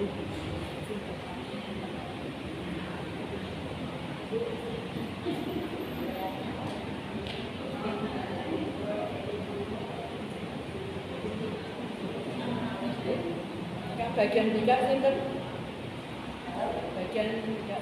Bagian tiga sinten? Bagian tiga.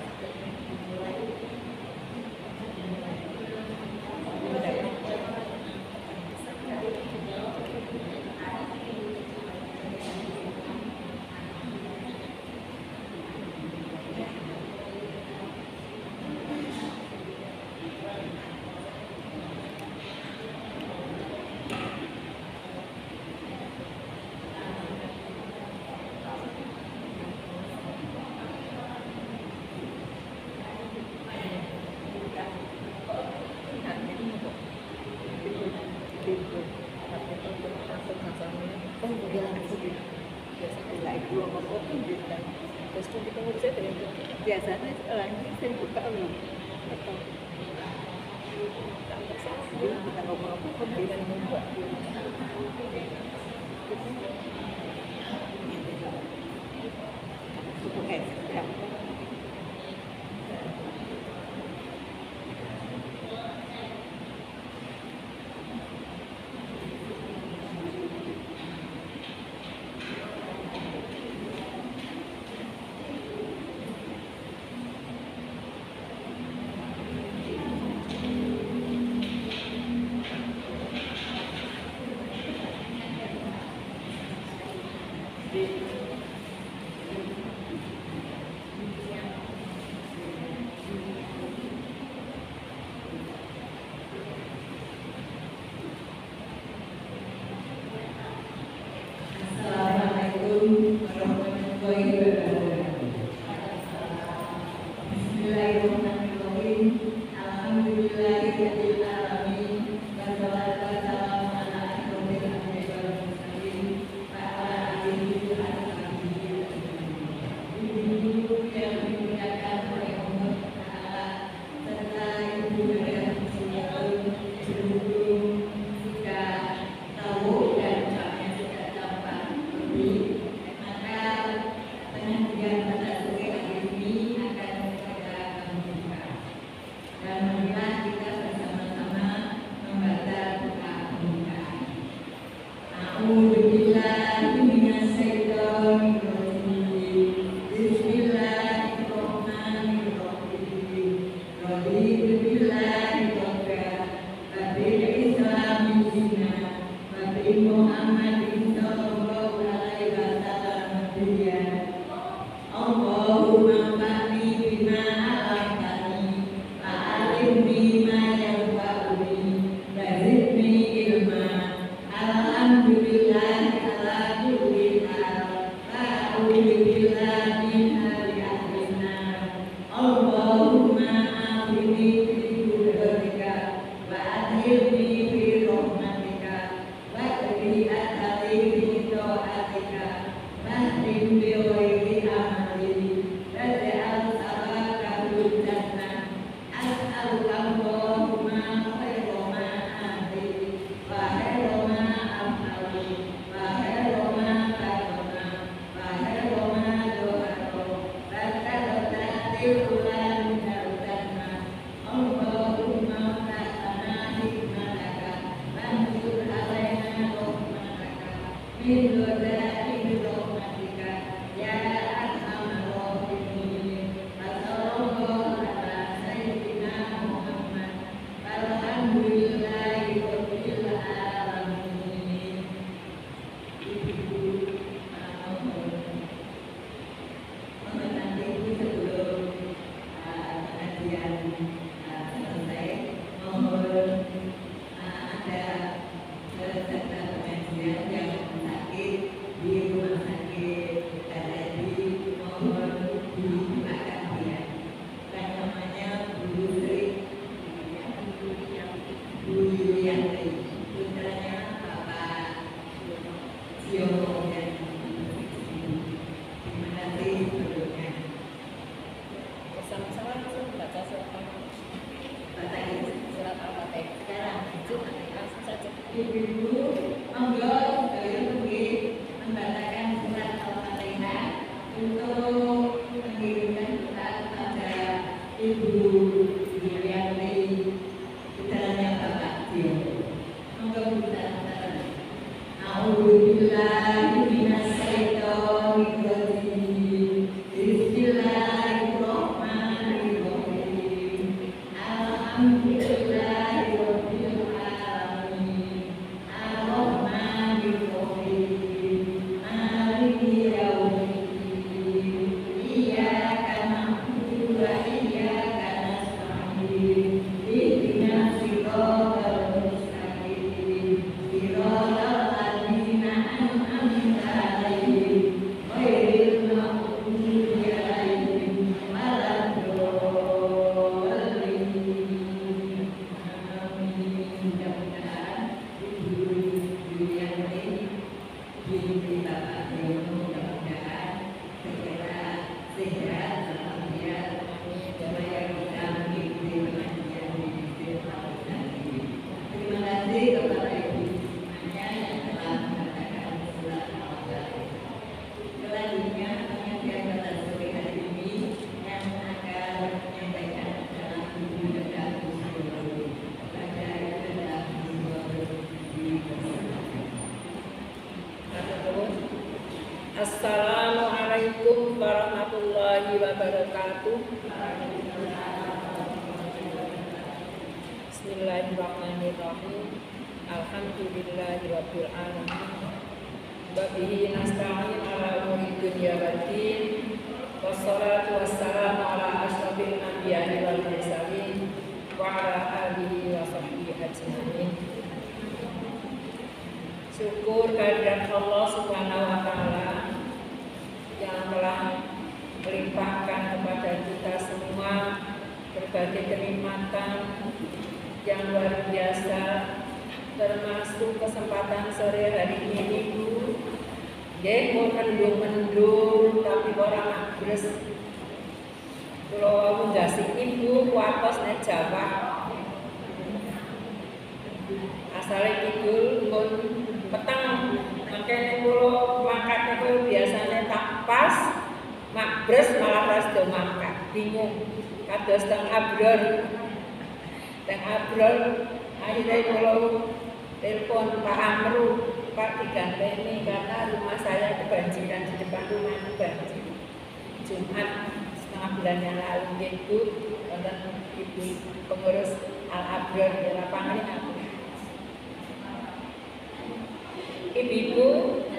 Biasanya orang ini sering buka loh. Kita ngomong-ngomong dengan membuat Dia Assalamualaikum warahmatullahi wabarakatuh. Bismillahirrahmanirrahim. Alhamdulillahirabbil alamin. Wa bihi nasta'in ala umuri dunya waddin. Wassalatu wassalamu ala asyrofil anbiya'i wal mursalin wa ala alihi wa sahbihi ajmain. Syukur kehadirat Allah Subhanahu wa taala yang telah melimpahkan kepada kita semua berbagai kenikmatan yang luar biasa, termasuk kesempatan sore hari ini Bu. Nggih, mau mendung-mendung tapi ora agres. Kula wau ndasiki Bu kuatos nek Jawa. Asale kidul pun petang, makanya kula mangkat niku biasanya tak pas, makbres malah ras do mangkat, bingung. Kados teng Abror, akhirnya kula telepon Pak Amru, Pak diganteni karena rumah saya kebanjiran, di depan rumah itu banjir. Jumat setengah bulan yang lalu itu wonten ibu pengurus Al Abror di lapangan aku. Ibu-ibu,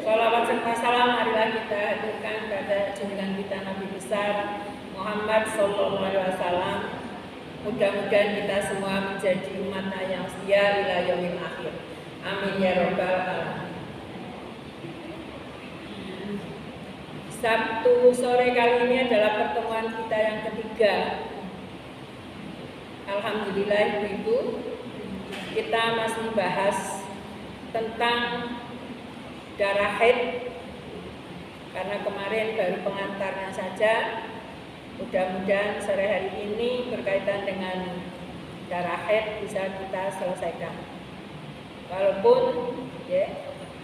sholawat serta salam marilah kita haturkan pada junjungan kita Nabi besar Muhammad sallallahu alaihi wasallam. Mudah-mudahan kita semua menjadi umatnya yang setia ila yaumil akhir. Amin ya rabbal alamin. Sabtu sore kali ini adalah pertemuan kita yang ketiga. Alhamdulillah ibu-ibu, kita masih bahas tentang darah haid, karena kemarin baru pengantarnya saja. Mudah-mudahan sore hari ini berkaitan dengan darah haid bisa kita selesaikan. Walaupun ya,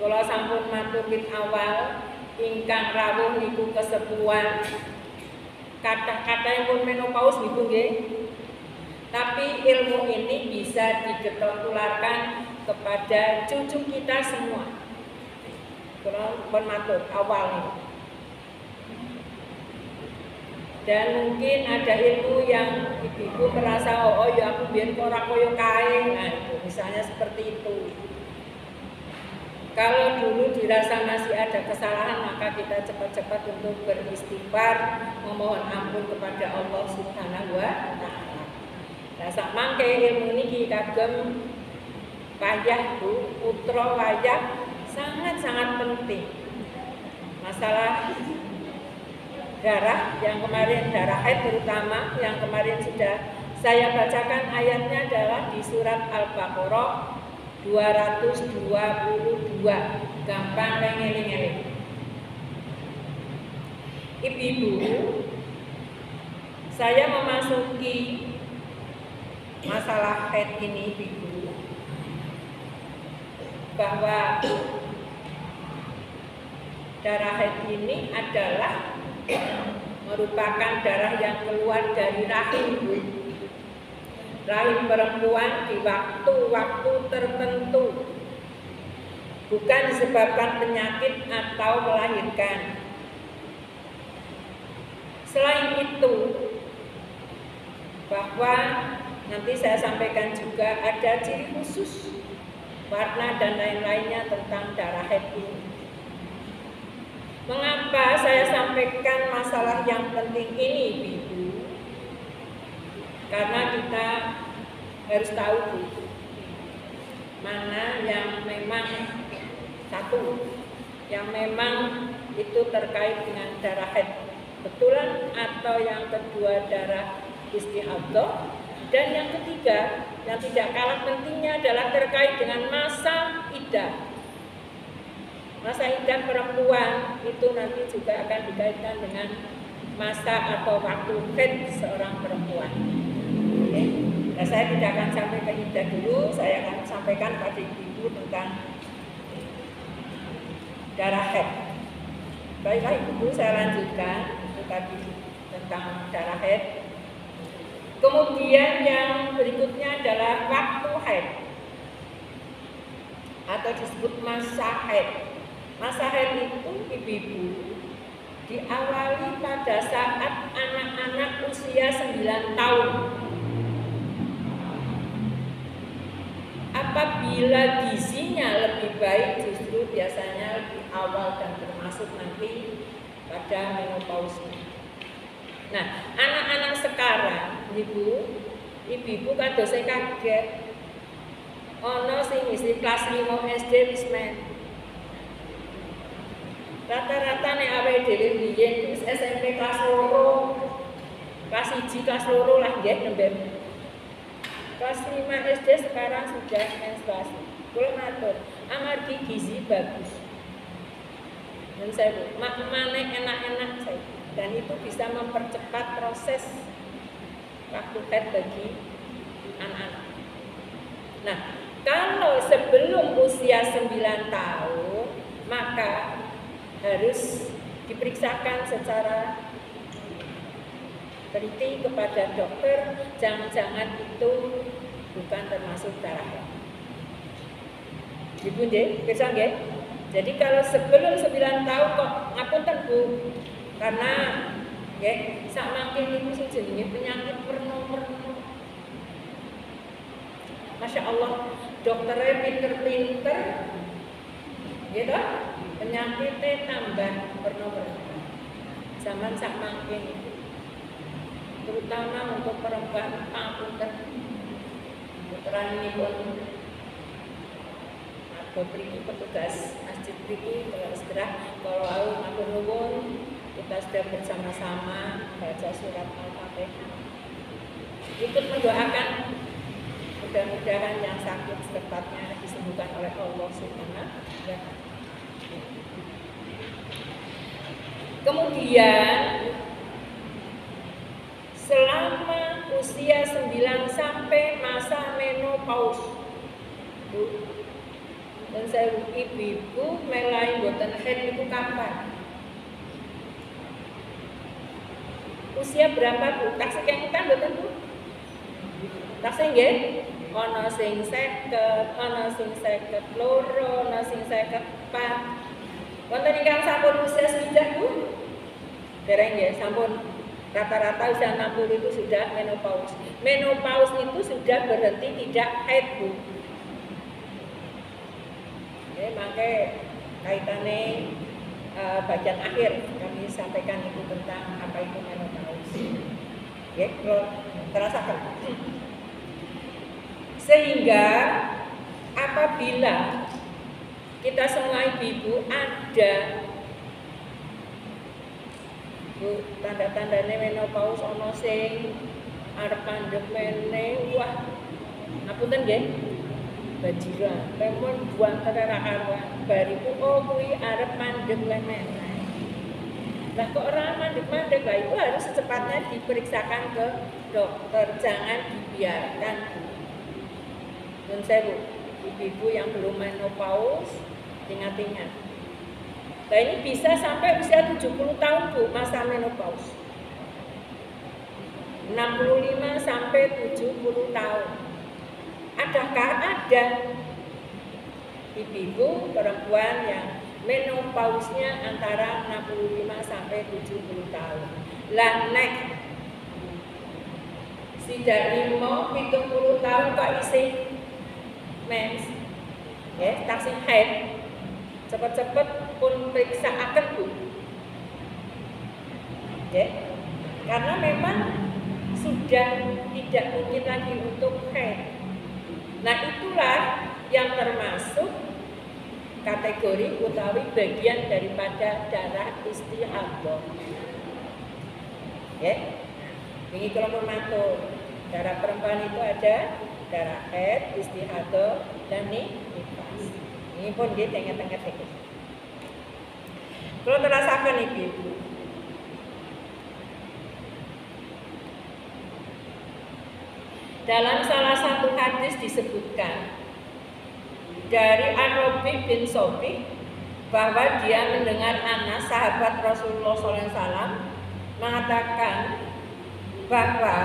kalau sampun matur awal ingkang rawuh niku kesepuhan, kata-kata pun menopause niku nggih. Tapi ilmu ini bisa ditularkan kepada cucu kita semua. Kalau pun matur awal ini. Dan mungkin ada ilmu yang ibu-ibu merasa oh ya aku biar ora koyo kae, nah itu misalnya seperti itu. Kalau dulu dirasa masih ada kesalahan, maka kita cepat-cepat untuk beristighfar, memohon ampun kepada Allah Subhanahu wa taala. Nah, sak mangke ilmu niki kagem wayah Bu, putra wayah sangat-sangat penting. Masalah darah yang kemarin, darah haid terutama yang kemarin sudah saya bacakan ayatnya adalah di surat Al-Baqarah 222. Gampang eling-eling. Ibu-ibu, saya memasuki masalah haid ini ibu, bahwa darah haid ini adalah merupakan darah yang keluar dari rahim Bu. Rahim perempuan di waktu-waktu tertentu. bukan disebabkan penyakit atau melahirkan. Selain itu, bahwa nanti saya sampaikan juga ada ciri khusus, warna dan lain-lainnya tentang darah haid ini. Mengapa saya sampaikan masalah yang penting ini, Ibu? Karena kita harus tahu mana yang memang satu, yang memang itu terkait dengan darah haid betulan, atau yang kedua darah istihadah, dan yang ketiga yang tidak kalah pentingnya adalah terkait dengan masa iddah. Masa iddah perempuan itu nanti juga akan dikaitkan dengan masa atau waktu haid seorang perempuan. Oke. Nah, saya tidak akan sampai ke iddah dulu, saya akan sampaikan pada ibu tentang darah haid. Baiklah Ibu, saya lanjutkan tadi tentang darah haid. Kemudian yang berikutnya adalah waktu haid atau disebut masa haid. Masa haid itu, ibu-ibu, diawali pada saat anak-anak usia 9 tahun. Apabila gizinya lebih baik, justru biasanya lebih awal dan termasuk nanti pada menopause. Nah, anak-anak sekarang, ibu kan dosen kaget. Ono sing isi kelas 5 SD wis men. Rata-rata nek awake dhewe biyen wis SMP kelas 2, kelas 1, kelas 2 lah nggih nembe. Kelas 5 SD sekarang sudah menstruasi. Kula matur, amargi gizi bagus. Dan saya makmane enak-enak saya. Dan itu bisa mempercepat proses waktu haid bagi anak-anak. Nah, kalau sebelum usia 9 tahun, maka harus diperiksakan secara teliti kepada dokter, jangan-jangan itu bukan termasuk darah haid. Ibu nggih, pirsa nggih? Jadi kalau sebelum 9 tahun kok ngapunten Bu, karena nggih sak mangke niku sing jenenge penyakit perno-perno. Masya Allah, dokternya pinter-pinter, gitu. Penyakitnya tambah perno-perno. Zaman sak mangke niku, terutama untuk perempuan pangapunten. Puteran ini pun beri petugas masjid ini kalau segera kalau matur nuwun kita sudah bersama-sama baca surat Al-Fatihah, ikut mendoakan mudah-mudahan yang sakit secepatnya disembuhkan oleh Allah Subhanahu wa Ta'ala. Kemudian selama usia 9 sampai masa menopause, dan saya ibu-ibu melai boten haid niku kapan? Usia berapa Bu? Tak sekengitan boten Bu? Tak sing nggih? Ana sing 50, ana sing 52, ana sing 54. Wonten ingkang sampun usia swidak Bu? Dereng nggih, sampun rata-rata usia 60 itu sudah menopause. Menopause itu sudah berhenti tidak haid Bu. Makanya kaitannya bagian akhir kami sampaikan itu tentang apa itu menopause. Ya, kalau terasakan. Sehingga apabila kita semua ibu-ibu ada tanda-tandanya menopause ono sing arep pandhep meneh, wah ngapunten nggih. Bajiran, lemon buang terera karuan, bariku kuwi arep mandeg lemen. Lah kok ora mandeg-mandeg, lah itu harus secepatnya diperiksakan ke dokter, jangan dibiarkan. Dan saya Bu, ibu-ibu yang belum menopause, ingat-ingat. Nah ini bisa sampai usia 70 tahun Bu, masa menopause. 65 sampai 70 tahun. Adakah ada? ibu-ibu perempuan yang menopausnya antara 65 sampai 70 tahun. Lah nek sidak 70 tahun kok isih mens, ya taksih haid, cepet-cepet pun periksaaken Bu. Ya, karena memang sudah tidak mungkin lagi untuk haid. Nah itulah yang termasuk kategori utawi bagian daripada darah istihadah. Ya, ini kalau bermatur darah perempuan itu ada darah haid, istihadah, dan nifas. Ini pun dia tengah-tengah sedikit. Kalau terasakan ibu-ibu, dalam salah satu hadis disebutkan dari Ar-Rabi bin Sofi bahwa dia mendengar Anas sahabat Rasulullah SAW mengatakan bahwa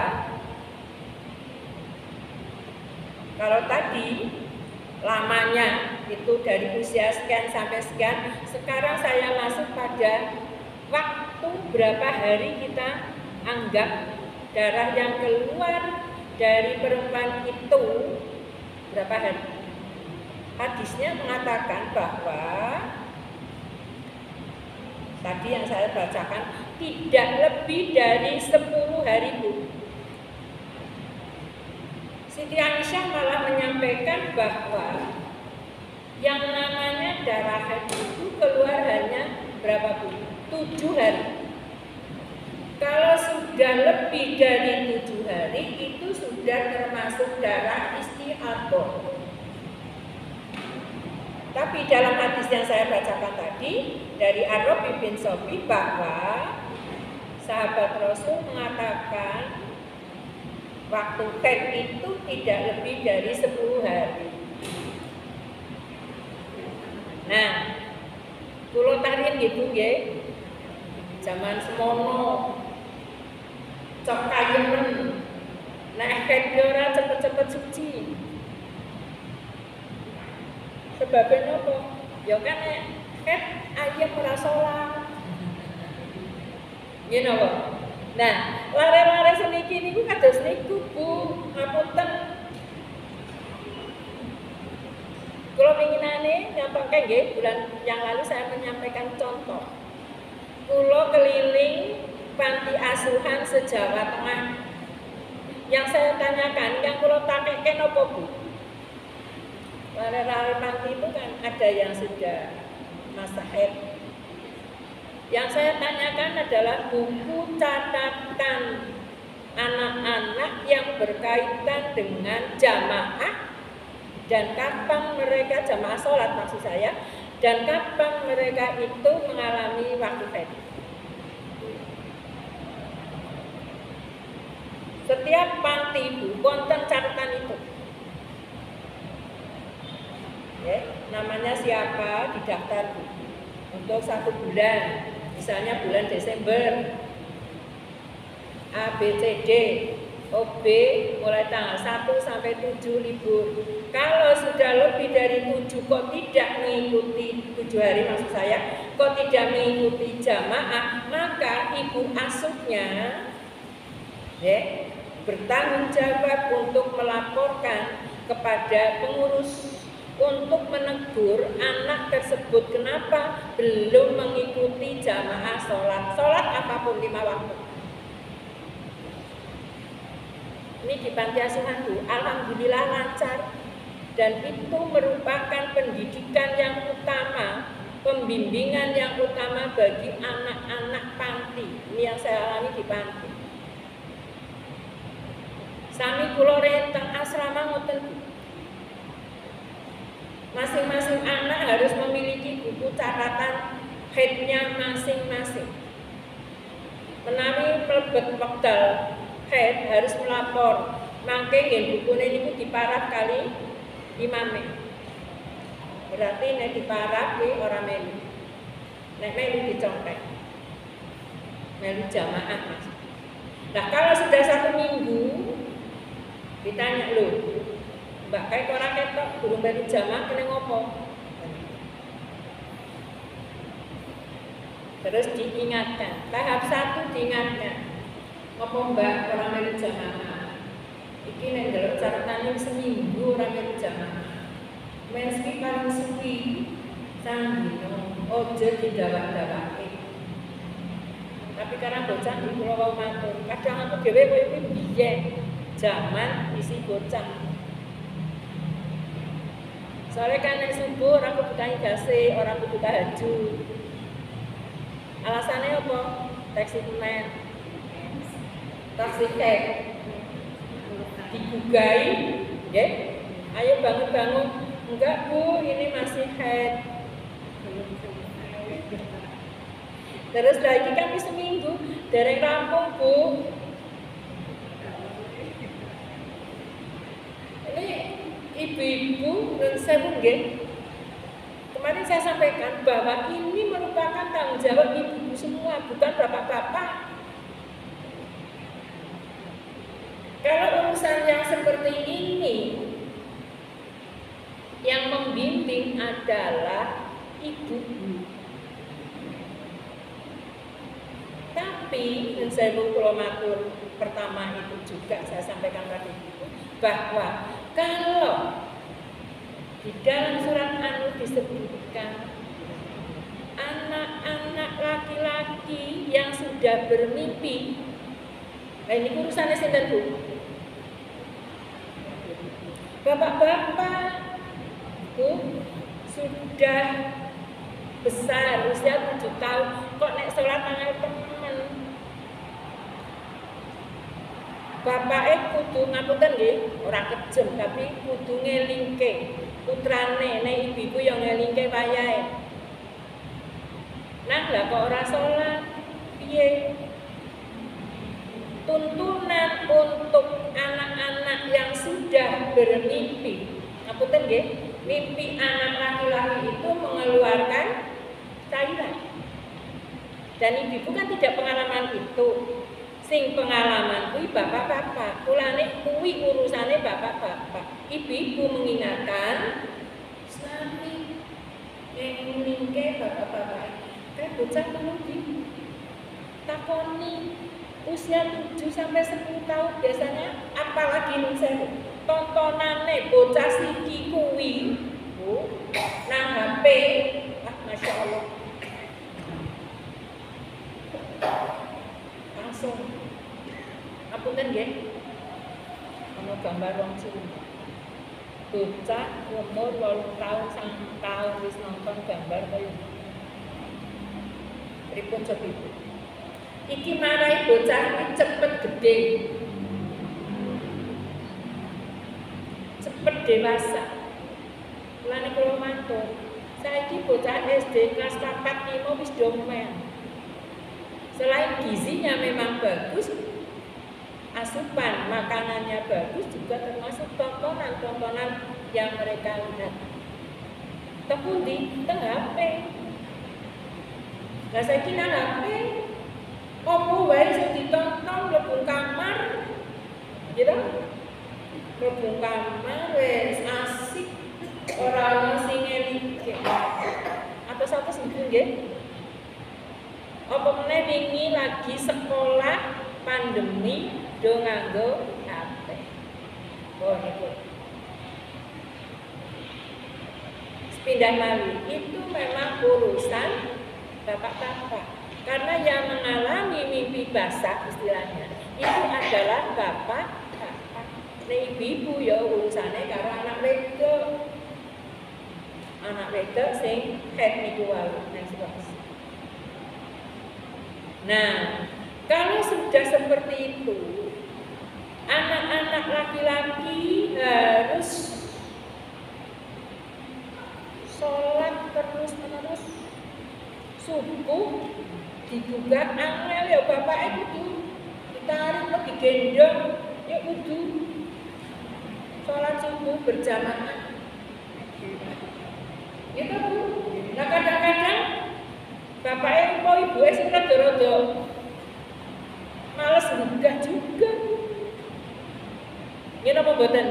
kalau tadi lamanya itu dari usia sekian sampai sekian, sekarang saya masuk pada waktu berapa hari kita anggap darah yang keluar dari perempuan itu berapa hari. Hadisnya mengatakan bahwa tadi yang saya bacakan tidak lebih dari 10 hari Bu. Siti Aisyah malah menyampaikan bahwa yang namanya darah haid itu keluar hanya berapa Bu? 7 hari. Kalau sudah lebih dari 7 hari itu sudah termasuk darah istihadah. Tapi dalam hadis yang saya bacakan tadi dari Ar-Rabi bin Sofi bahwa sahabat Rasul mengatakan waktu haid itu tidak lebih dari 10 hari. Nah, kula tarian gitu nggih. Zaman semono cok kayemen nek haid ora cepet-cepet suci. Sebabnya apa? Ya kan haid ayam ora salat. You know what? Nah, lare-lare seniki niku kados niku Bu, ngapunten. Kalau pinginane nyampaikan nggih, bulan yang lalu saya menyampaikan contoh. Kulo keliling panti asuhan se-Jawa Tengah. Yang saya tanyakan, yang kulo takekken apa Bu? Lare-lare panti itu kan ada yang sudah masa haid. Yang saya tanyakan adalah buku catatan anak-anak yang berkaitan dengan jamaah dan kapan mereka jamaah sholat maksud saya, dan kapan mereka itu mengalami waktu haid. Setiap panti Bu konten catatan itu. Ya, namanya siapa didaftar Bu untuk 1 bulan. Misalnya bulan Desember A, B, C, D, O, B mulai tanggal 1 sampai 7 libur. Kalau sudah lebih dari 7 kok tidak mengikuti 7 hari maksud saya, kok tidak mengikuti jamaah, maka ibu asuhnya ya, bertanggung jawab untuk melaporkan kepada pengurus untuk menegur anak tersebut kenapa belum mengikuti jamaah sholat apapun 5 waktu. Ini di panti asuhan Bu, alhamdulillah lancar, dan itu merupakan pendidikan yang utama, pembimbingan yang utama bagi anak-anak panti. Ini yang saya alami di panti. Sami kula renteng asrama ngoten Bu. Masing-masing anak harus memiliki buku catatan haidnya masing-masing. Menawi mlebet wekdal haid harus melapor. Mangke nggih bukune niku diparap kali imame. Berarti nek diparap kuwi ora melu. Nek melu dicontek. Melu jamaah Mas. Nah, kalau sudah 1 minggu ditanya lho, Mbak kayak ora ketok durung melu jamaah kene ngopo? Terus diingatkan, tahap 1 diingatkan. Apa mbak orang dari jamaah? Iki nek ndelok catatane seminggu orang dari jamaah. Meski paling suwi sandino, ojo didawak-dawake. Tapi karena bocah di Pulau Matur, kadang aku dhewe koyo iki biyen zaman isi bocah. Soalnya kan nek subuh orang kebutuhan dasi, orang kudu tahajud. Alasannya apa? Taksi online, taksi tek, digugai, ya? Ayo bangun-bangun. Enggak bu, ini masih head. Terus lagi kami seminggu, dereng rampung bu. Ini ibu-ibu dan saya kemarin saya sampaikan bahwa ini merupakan tanggung jawab ibu-ibu semua, bukan bapak-bapak. Kalau urusan yang seperti ini, yang membimbing adalah ibu. Tapi, dan saya Pulau Matur pertama itu juga saya sampaikan pada ibu, bahwa kalau di dalam surat An-Nur disebutkan anak-anak laki-laki yang sudah bermimpi. Nah ini urusannya sinten Bu? Bapak-bapak Bu sudah besar, usia 7 tahun, kok nek sholat tangan temen. Bapake kudu ngapunten nggih, ora kejem tapi kudu ngelingke. Putrane nek ibu yang ngelingke wayahe. Nah, lah kok ora salat? Piye? Tuntunan untuk anak-anak yang sudah bermimpi. Ngapunten nggih, mimpi anak laki-laki itu mengeluarkan cairan. Dan ibu kan tidak pengalaman itu. Sing pengalaman kuwi bapak-bapak, kulane kuwi urusane bapak-bapak. Ibu-ibu mengingatkan sami ningke bapak-bapak. Kan bocah menunggu takoni usia 7 sampai 10 tahun biasanya apalagi ning saya tontonane bocah siki kuwi Bu nang HP. Masya Allah. Langsung apunten nggih. Ana gambar wong cilik. Bocah umur 8 tahun 9 tahun wis nonton gambar kaya pripun coba ibu. Iki marai bocah iki cepet gede. Cepet dewasa. Mulane kula matur, saiki bocah SD kelas 4 5 wis domen. Selain gizinya memang bagus, asupan makanannya bagus, juga termasuk tontonan-tontonan yang mereka lihat. Tepung di HP. Lah saiki nang HP, opo wae sing ditonton mlebu kamar. Gitu? Mlebu kamar wis asik, ora ono sing ngelike. Atus-atus nggih. Apa meneh wingi lagi sekolah pandemi do nganggo HP. Oh niku. Pindah malih itu memang urusan bapak-bapak. Karena yang mengalami mimpi basah istilahnya itu adalah bapak-bapak. Nah ibu-ibu ya urusannya karo anak wedok. Anak wedok sing head niku wae next box. Nah, kalau sudah seperti itu, anak-anak laki-laki harus sholat terus-menerus. Subuh dibuka angel ya bapaknya kudu ditarik lagi gendong ya kudu sholat subuh berjamaah. Gitu Bu. Nah kadang-kadang bapaknya kok ibu sing rada-rada males nggak juga. Ngene apa mboten?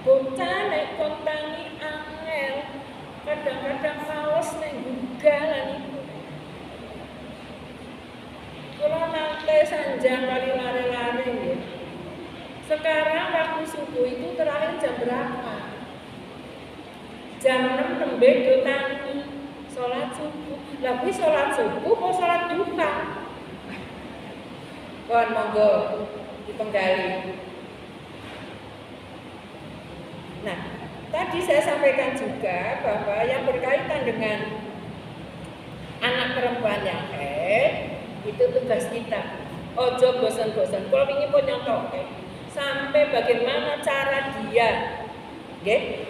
Bocah nek kontangi angel, kadang-kadang males nek gugah lan iku. sanjang kali lari-lari ya. Sekarang waktu subuh itu terakhir jam berapa? Jam 6 nembe do tangi sholat subuh. Lah kuwi sholat subuh apa sholat duha? Kon monggo dipenggali. Nah, tadi saya sampaikan juga bahwa yang berkaitan dengan anak perempuan yang haid itu tugas kita. Ojo bosan-bosan. Kalau ingin pun nyontoke sampai bagaimana cara dia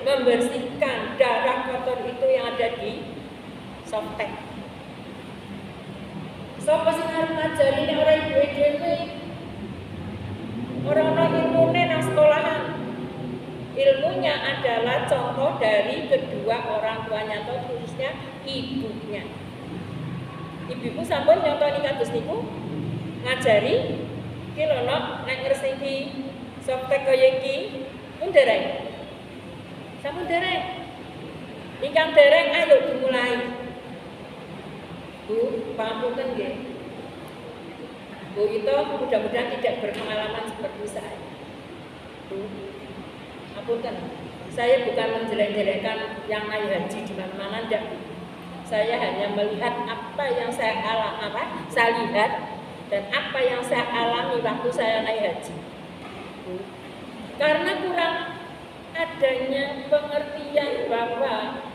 membersihkan darah kotor itu yang ada di softtek. Sopo sing arep ngajari nek ora ibu dhewe. Ora ana ilmune nang sekolahan. Ilmunya adalah contoh dari kedua orang tuanya atau khususnya ibunya. Ibuku sampun nyontoni kados niku ngajari iki lho nok nek ngresiki softtek kaya iki pun dereng. Sampun dereng. Ingkang dereng ayo dimulai. Bu, pangapunten nggih. Bu itu mudah-mudahan tidak berpengalaman seperti saya. Bu, apunten. Saya bukan menjelek-jelekkan yang naik haji di mana-mana enggak. Saya hanya melihat apa yang saya lihat dan apa yang saya alami waktu saya naik haji. Bu, karena kurang adanya pengertian bahwa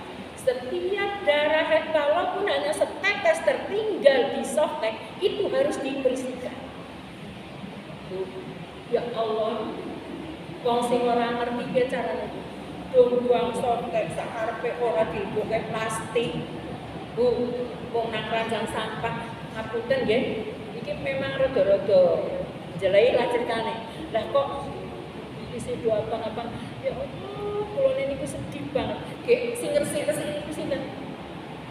setiap darah haid walaupun hanya setetes tertinggal di softtek itu harus dibersihkan. Ya Allah, wong sing ora ngerti piye carane. Buang softtek sakarepe ora dibuke plastik. Bu, wong nang keranjang sampah ngapunten nggih. Iki memang rada-rada jelek lah ceritane. Lah kok isi dua apa? Ya Allah, kula niku sedih banget. Nggih, sing ngresik-resik niku sinten?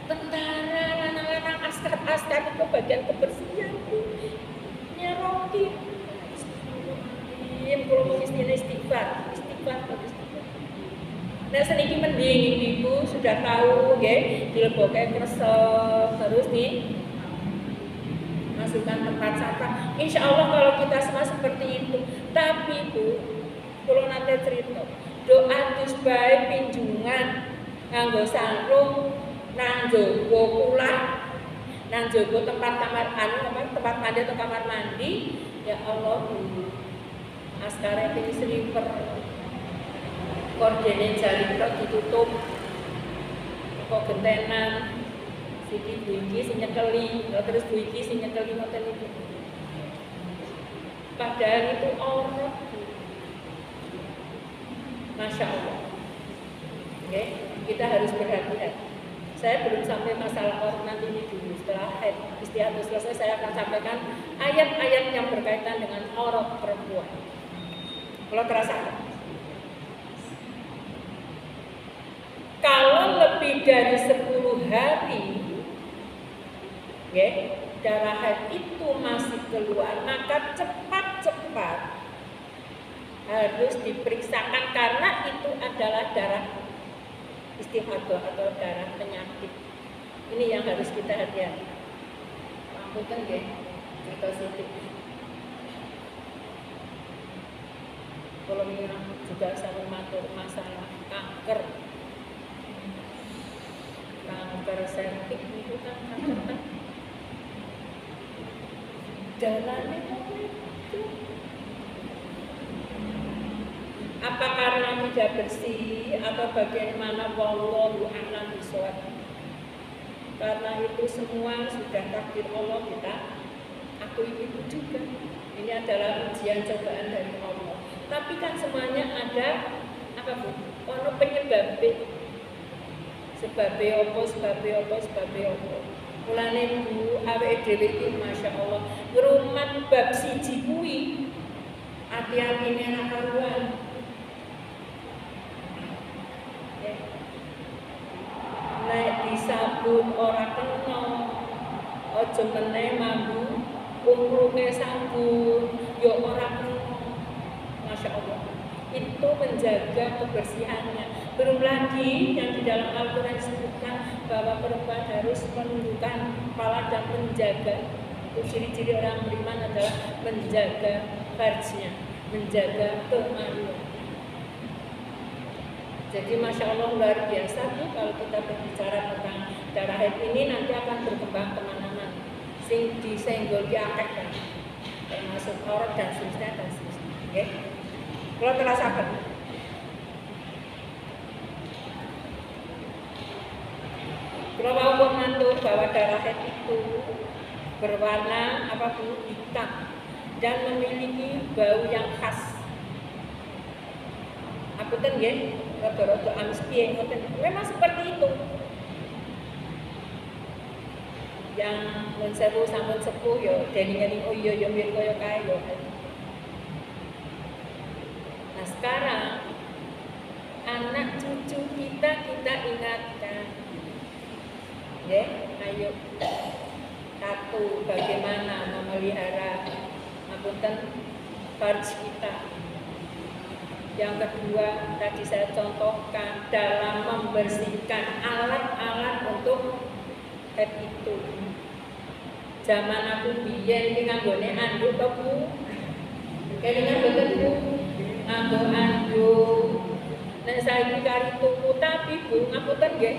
Tentara, lanang-lanang askar itu bagian kebersihan Bu. Nyeroki. Astagfirullahaladzim, kula mesti istighfar. Nah, seniki mending ibu sudah tahu nggih, dilebokke kresek terus nih masukkan tempat sampah. Insya Allah kalau kita semua seperti itu. Tapi Bu, kalau nanti cerita doa dus bae pinjungan nganggo sarung nang jowo kula nang jowo tempat tempat mandi atau kamar mandi. Ya Allah Bu, askare ping sliper kordene jari tok ditutup kok gentenan siki Bu iki sing nyekeli terus Bu iki sing nyekeli ngoten niku. Padahal itu aurat. Masya Allah. Oke, kita harus berhati-hati. Saya belum sampai masalah aurat nanti ini dulu. Setelah istihad selesai saya akan sampaikan ayat-ayat yang berkaitan dengan aurat perempuan. Kalau terasa, kalau lebih dari 10 hari, darah haid itu masih keluar, maka cepat-cepat harus diperiksakan karena itu adalah darah istihadah atau darah penyakit. Ini yang harus kita hati-hati. Ampun nggih, cerita sithik. Kalau mirang juga sama matur masalah kanker sertik itu kan kanker jalannya itu. Apa karena tidak bersih atau bagaimana? Wallahu a'lam bishawab. Karena itu semua sudah takdir Allah, kita akui itu juga. Ini adalah ujian cobaan dari Allah. Tapi kan semuanya ada apa Bu? Ono penyebabnya. Sebabnya apa? Mulane Bu, awake dhewe iki masyaallah ngrumat bab siji kuwi. Hati-hatine ana karuan. Nek disabun ora kena, aja meneh mambu umrume sabun, ya ora kena. Masya Allah. Itu menjaga kebersihannya. Belum lagi yang di dalam Al-Quran disebutkan bahwa perempuan harus menundukkan kepala dan menjaga Itu ciri-ciri orang beriman adalah menjaga farjnya, menjaga kemaluan. Jadi Masya Allah luar biasa Bu, kalau kita berbicara tentang darah haid ini nanti akan berkembang kemana-mana. Sing disenggol diakek kan, termasuk aurat dan seterusnya dan seterusnya. Oke? Kalau terasakan. Kalau mau mengatur bahwa darah haid itu berwarna apa Bu? Hitam dan memiliki bau yang khas. Apunten nggih, rada-rada amis piye ngoten. Memang seperti itu. Yang mun sewu sampun sepuh ya dening-dening oh iya ya mirip kaya kae ya. Nah, sekarang anak cucu kita ingatkan. Ya, ayo satu, bagaimana memelihara apunten farj kita. Yang kedua, tadi saya contohkan dalam membersihkan alat-alat untuk haid itu. Zaman aku biyen iki nganggone anduk to Bu. Kelingan boten Bu? Nganggo anduk. Nek saiki kari tuku tapi Bu, ngapunten nggih.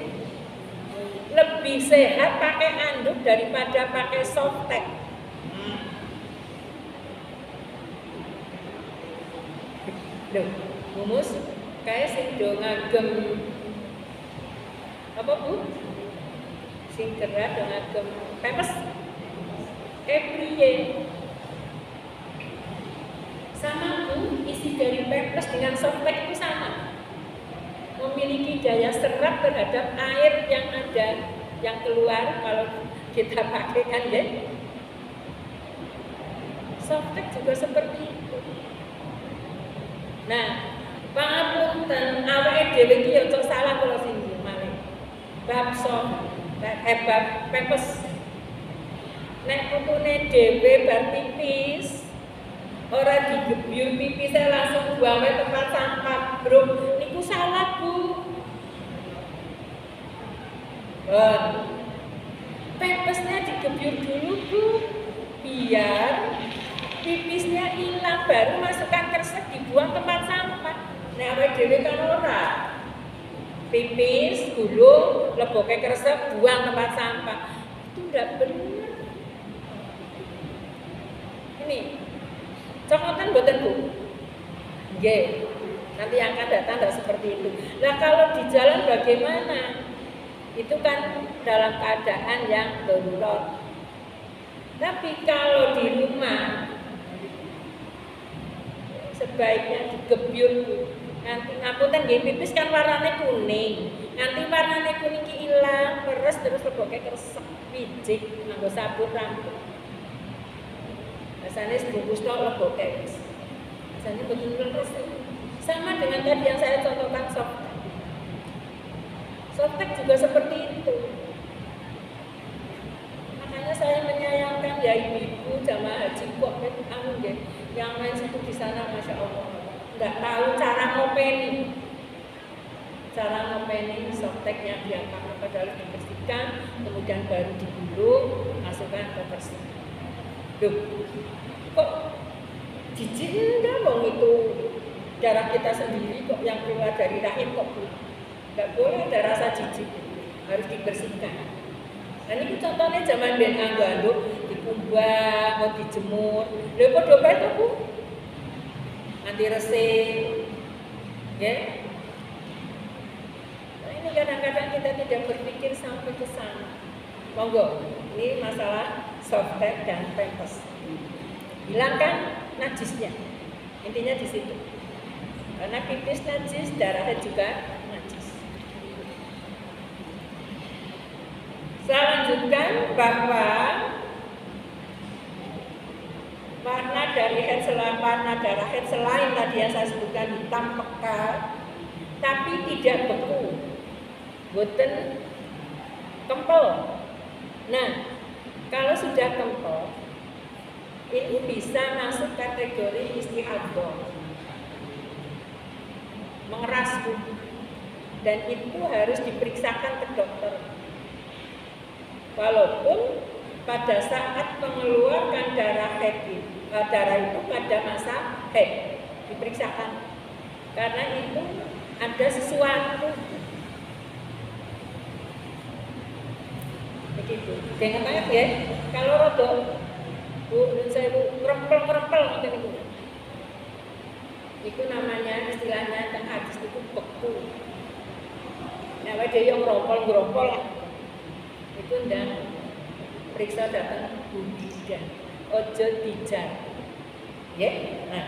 Lebih sehat pakai anduk daripada pakai softtek. Loh, Mumus, kayak sing do ngagem apa Bu? Sing gerak do ngagem pepes. Priye? Sama Bu, isi dari pepes dengan softtek itu sama. Memiliki daya serap terhadap air yang ada, yang keluar kalau kita pakai kan ya. Softtek juga seperti itu. Nah, pangapunten awake dhewe iki ya cok salah kula singgung malih. Bab bab pepes. Nek putune dhewe bar pipis ora digebyur pipisnya langsung buang ke tempat sampah, Bro. Niku salah, Bu. Pepesnya digebyur dulu, Bu. Biar pipisnya hilang, baru masukkan kresek dibuang tempat sampah. Nek awake dhewe kan ora. Pipis, gulung, leboke kresek, buang tempat sampah. Itu enggak benar. Ini cokotan boten Bu. Nggih. Nanti yang akan datang tidak seperti itu. Nah, kalau di jalan bagaimana? Itu kan dalam keadaan yang darurat. Tapi kalau di rumah sebaiknya digebyur Bu. Nanti ngapunten nggih pipis kan warnanya kuning. Nanti warnanya kuning ki ilang, peres terus leboke kresek pijik nganggo sabun rambut. Biasanya sebungkus tok leboke wis. Biasanya betul-betul resik. Sama dengan tadi yang saya contohkan softtek. Softtek juga seperti itu. Makanya saya menyayangkan ya ibu-ibu jamaah haji kok anu nggih, yang lain situ di sana Masya Allah nggak tahu cara ngopeni. Cara ngopeni softteknya diangkat padahal dibersihkan, kemudian baru digulung, masukkan ke bersih. Duh, kok jijik enggak wong itu darah kita sendiri kok yang keluar dari rahim kok nggak boleh ada rasa jijik, harus dibersihkan. Nah ini contohnya zaman ben nganggo anduk dikumbang, mau dijemur, lha padha bae to Bu. Anti resik. Ya. Nah ini kadang-kadang kita tidak berpikir sampai ke sana. Monggo, ini masalah softtek dan pempes. Hilangkan najisnya. Intinya di situ. Karena pipis najis, darahnya juga najis. Saya lanjutkan bahwa warna darah haid selain tadi yang saya sebutkan hitam pekat, tapi tidak beku, boten kempel. Nah, kalau sudah kempel, ini bisa masuk kategori istihadah, mengeras tubuh, dan itu harus diperiksakan ke dokter. Walaupun pada saat mengeluarkan darah haid. Darah itu pada masa haid diperiksakan karena itu ada sesuatu begitu. Jangan banget ya. Kalau rodok saya kerempel gitu. Itu namanya istilahnya teng hadis itu beku. Nah, ada yang grompol itu ndak periksa datang budidan, ojo dijan. Ya. Nah,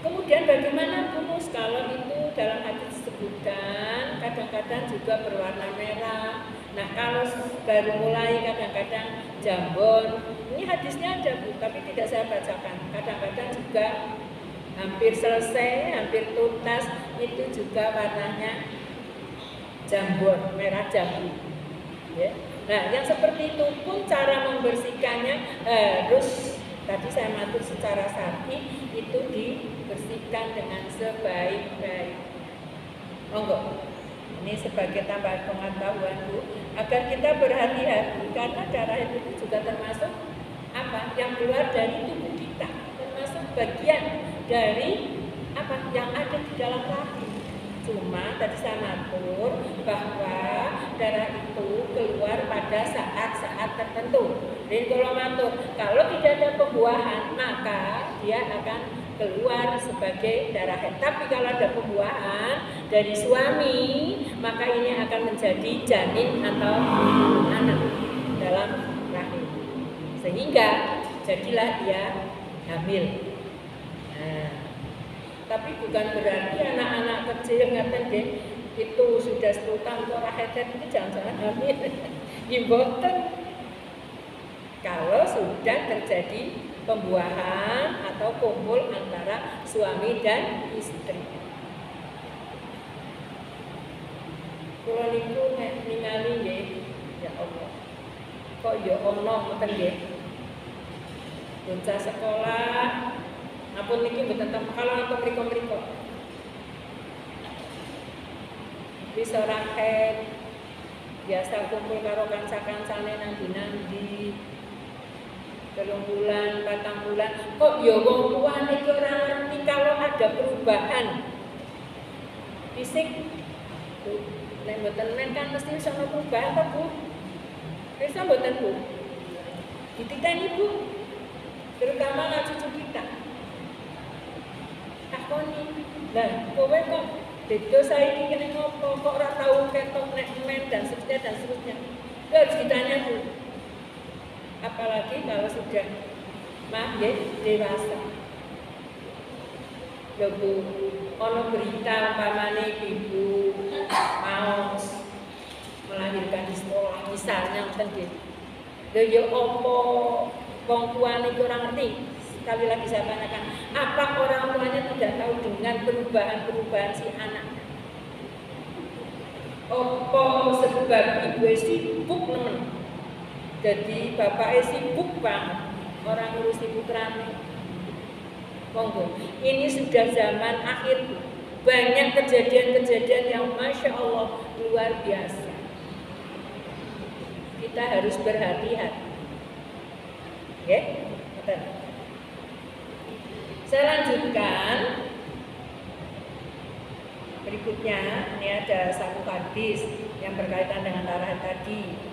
kemudian bagaimana rumus kalau itu dalam hadis disebutkan kadang-kadang juga berwarna merah. Nah, kalau baru mulai kadang-kadang jambon. Ini hadisnya ada Bu, tapi tidak saya bacakan. Kadang-kadang juga hampir selesai, hampir tuntas itu juga warnanya jambon, merah jambu. Ya. Nah, yang seperti itu pun cara membersihkannya harus tadi saya matur secara syar'i itu dibersihkan dengan sebaik-baik. Monggo. Ini sebagai tambahan pengetahuan Bu, agar kita berhati-hati karena darah itu juga termasuk apa yang keluar dari tubuh kita, termasuk bagian dari apa yang ada di dalam rahim. Cuma tadi saya matur bahwa darah itu keluar pada saat-saat tertentu. Dan kalau matur, kalau tidak ada pembuahan maka dia akan keluar sebagai darah haid. Tapi kalau ada pembuahan dari suami, maka ini akan menjadi janin atau anak dalam rahim. Sehingga jadilah dia hamil. Nah, tapi bukan berarti anak-anak kecil ngaten nggih itu sudah 10 tahun kok ora haid itu jangan-jangan hamil. Nggih mboten. Kalau sudah terjadi pembuahan atau kumpul antara suami dan istri. Kula niku nek ningali nggih, ya Allah. Kok ya Allah ngoten nggih. Bocah sekolah, ampun niki mboten kalau untuk mriko-mriko. Wis ora haid, biasa kumpul karo kanca-kancane nandi-nandi. 3 bulan, 4 bulan, kok ya wong tuane iki ora ngerti kalau ada perubahan fisik. Nek mboten men kan mesti iso ono perubahan to, Bu. Wis mboten, Bu. Dititeni, Bu. Terutama anak cucu kita. Takoni, lah kowe kok beda saiki kene ngopo, kok ora tau ketok nek men dan seterusnya. Itu harus ditanya, Bu. Apalagi kalau sudah dewasa. Ya Bu, ono berita umpamane ibu mau melahirkan di sekolah misalnya ngoten nggih. Lha ya apa wong tuane iki ora ngerti? Sekali lagi saya tanyakan, apa orang tuanya tidak tahu dengan perubahan-perubahan si anak? Apa sebab ibu sibuk nemen? Jadi bapaknya sibuk banget orang ngurusi putranya. Monggo, ini sudah zaman akhir. Banyak kejadian-kejadian yang Masya Allah luar biasa. Kita harus berhati-hati. Oke? Saya lanjutkan. Berikutnya, ini ada satu hadis yang berkaitan dengan darah tadi.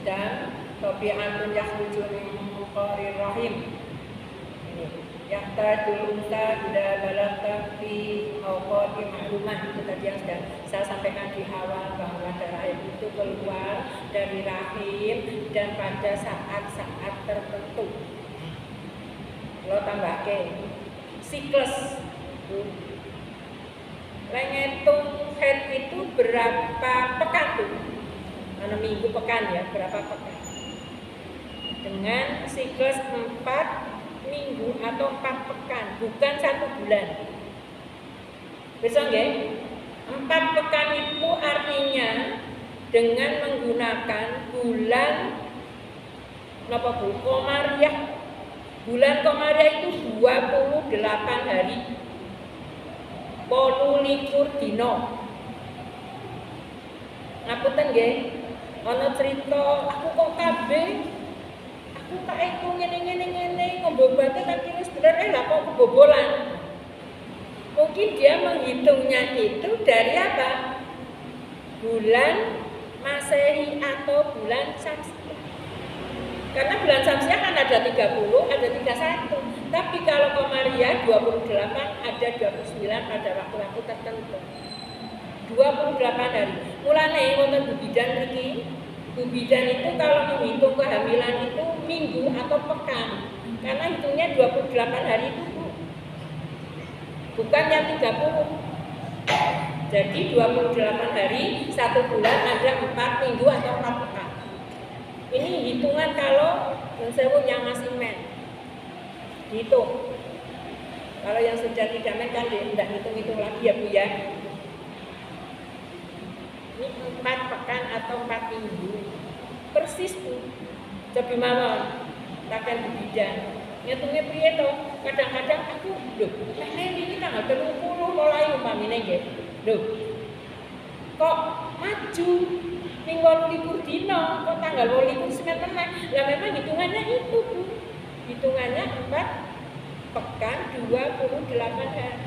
Dan tabi'atun yakhruju min qarir rahim. Ini yahtadul unta bila balagha fi awqati ma'lumah. Itu tadi yang sudah saya sampaikan di awal bahwa darah itu keluar dari rahim dan pada saat-saat tertentu. Lo tambahke siklus. Ngitung haid itu berapa pekan tuh? Mana minggu pekan ya, berapa pekan? Dengan siklus 4 minggu atau 4 pekan, bukan 1 bulan. Bisa nggih? 4 pekan itu artinya dengan menggunakan bulan napa Bu? Komariah. Bulan Komariah itu 28 hari. 28 dina. Ngapunten nggih. ana cerita aku kok kabeh aku tak hitung ngene ngombobate tak kira sebenarnya lah kok kebobolan. Mungkin dia menghitungnya itu dari apa? Bulan Masehi atau bulan Syamsiah. Karena bulan Syamsiah kan ada 30, ada 31. Tapi kalau Komariah 28, ada 29 pada waktu-waktu tertentu. 28 hari. Mulane wonten bubidan iki. Bubidan itu kalau menghitung kehamilan itu minggu atau pekan. Karena hitungnya 28 hari itu bukan yang 30. Jadi 28 hari, 1 bulan ada 4 minggu atau 4 pekan. Ini hitungan kalau sewu yang masih men. Dihitung. Kalau yang sudah tidak men kan tidak hitung-hitung lagi ya Bu ya. Ini 4 pekan atau 4 minggu. Persis Bu. Cobi mawon. Takkan berbeda. Ngitungnya piye to? Kadang-kadang aku lho, nek iki tanggal 30 mulai umpamine nggih. Lho. Kok maju ning 28 dina, kok tanggal 28 semen meneh. Lah memang hitungannya itu, Bu. Hitungannya 4 pekan 28 hari.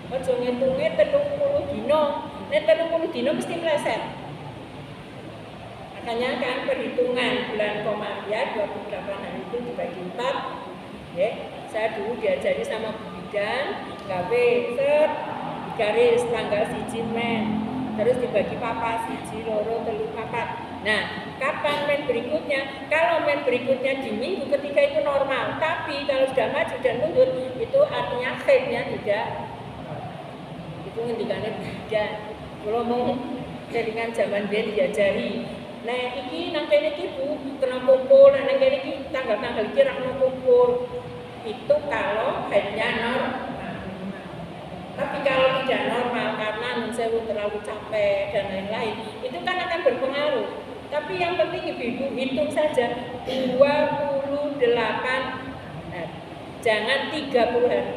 Aja ngitungnya 30 dina. Nek 30 dina mesti meleset. Makanya kan perhitungan bulan Komariah 28 hari itu dibagi 4. Ya, saya dulu diajari sama Bu Bidan, gawe set garis tanggal 1 men. Terus dibagi papa 1, 2, 3, 4. Nah, kapan men berikutnya? Kalau men berikutnya di minggu ketiga itu normal. Tapi kalau sudah maju dan mundur itu artinya headnya tidak. Itu ngendikane Bidan. Kalau mau jaringan zaman dia diajari. Nah, iki nang kene iki Bu, kena kumpul, nang kene iki tanggal-tanggal iki ra kena kumpul. Itu kalau headnya normal. Tapi kalau tidak normal karena sewu terlalu capek dan lain-lain, itu kan akan berpengaruh. Tapi yang penting Ibu hitung saja 28 hari. Jangan 30 hari.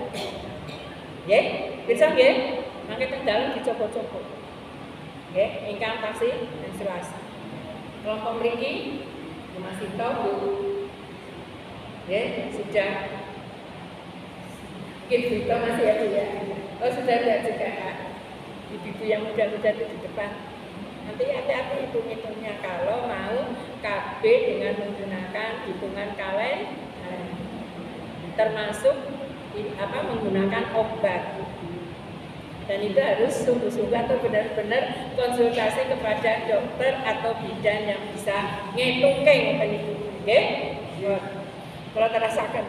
Nggih, bisa nggih? Mangke teng dalem dicoba-coba. Nggih, ingkang taksih menstruasi. Kelompok mriki masih tahu Bu. Ya, sudah. Kita masih ya Bu ya. Oh sudah ada juga ibu-ibu yang muda-muda itu di depan. Nanti hati-hati hitung-hitungnya kalau mau KB dengan menggunakan hitungan kalender, termasuk menggunakan obat. Dan itu harus sungguh-sungguh atau benar-benar konsultasi kepada dokter atau bidan yang bisa ngitung ngoten itu. Nggih? Kalau terasakan.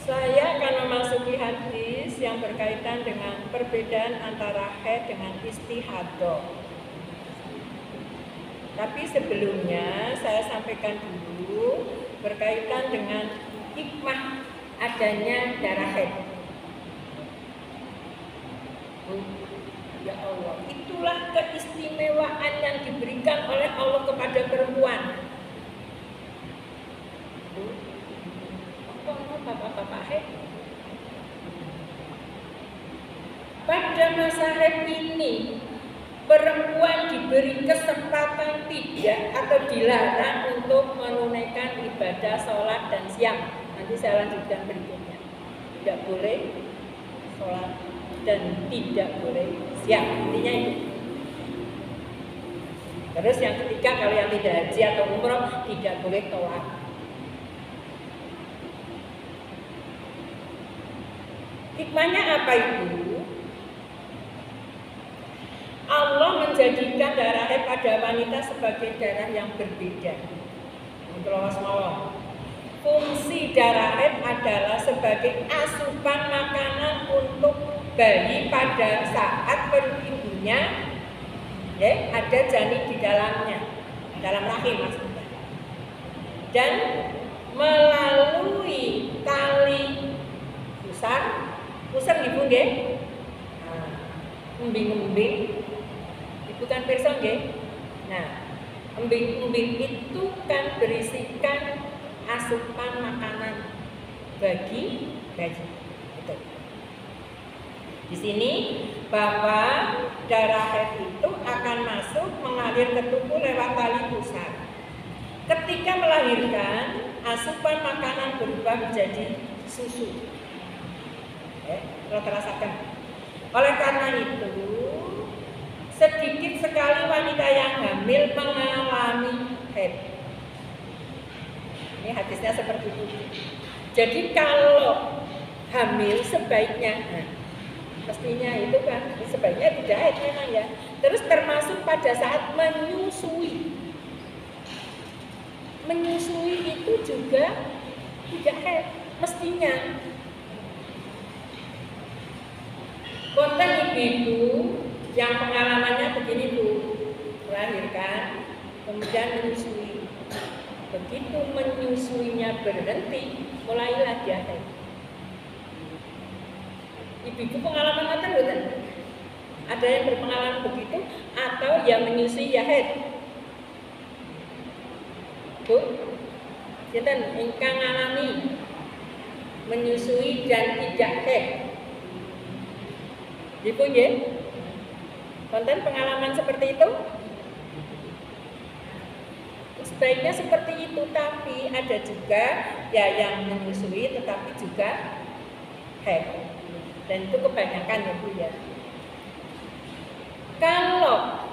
Saya akan memasuki hadis yang berkaitan dengan perbedaan antara haid dengan istihadah. Tapi sebelumnya saya sampaikan dulu berkaitan dengan hikmah adanya darah haid. Ya Allah, itulah keistimewaan yang diberikan oleh Allah kepada perempuan. Bapak-bapak haid. Pada masa haid ini perempuan diberi kesempatan tidak atau dilarang untuk menunaikan ibadah sholat dan siang. Nanti saya lanjutkan berikutnya. Tidak boleh sholat dan tidak boleh siang. Intinya itu. Terus yang ketiga, kalau yang tidak haji atau umroh tidak boleh tawaf. Hikmahnya apa itu? Allah menjadikan darah haid pada wanita sebagai darah yang berbeda. Fungsi darah haid adalah sebagai asupan makanan untuk bayi pada saat perut ibunya ada janin di dalamnya, dalam rahim maksudnya. Dan melalui tali pusar ibu nggih. Embing-embing itu kan pirsa nggih. Nah, embing-embing itu kan berisikan asupan makanan bagi bayi. Itu. Di sini bahwa darah haid itu akan masuk mengalir ke tubuh lewat tali pusat. Ketika melahirkan, asupan makanan berubah menjadi susu. Kalau terasakan. Oleh karena itu, sedikit sekali wanita yang hamil mengalami haid. Ini hadisnya seperti itu. Jadi kalau hamil sebaiknya, pastinya itu kan sebaiknya tidak haid memang ya. Terus termasuk pada saat menyusui. Menyusui itu juga tidak haid mestinya. Konten ibu-ibu yang pengalamannya begini Bu, melahirkan, kemudian menyusui. Begitu menyusuinya berhenti, mulailah dia haid. Ibu-ibu pengalaman apa bukan? Ada yang berpengalaman begitu atau yang menyusui ya haid? Bu, sinten ingkang ngalami menyusui dan tidak haid? Ibu nggih? Konten pengalaman seperti itu? Sebaiknya seperti itu, tapi ada juga ya yang menyusui tetapi juga haid. Dan itu kebanyakan ya Bu ya. Kalau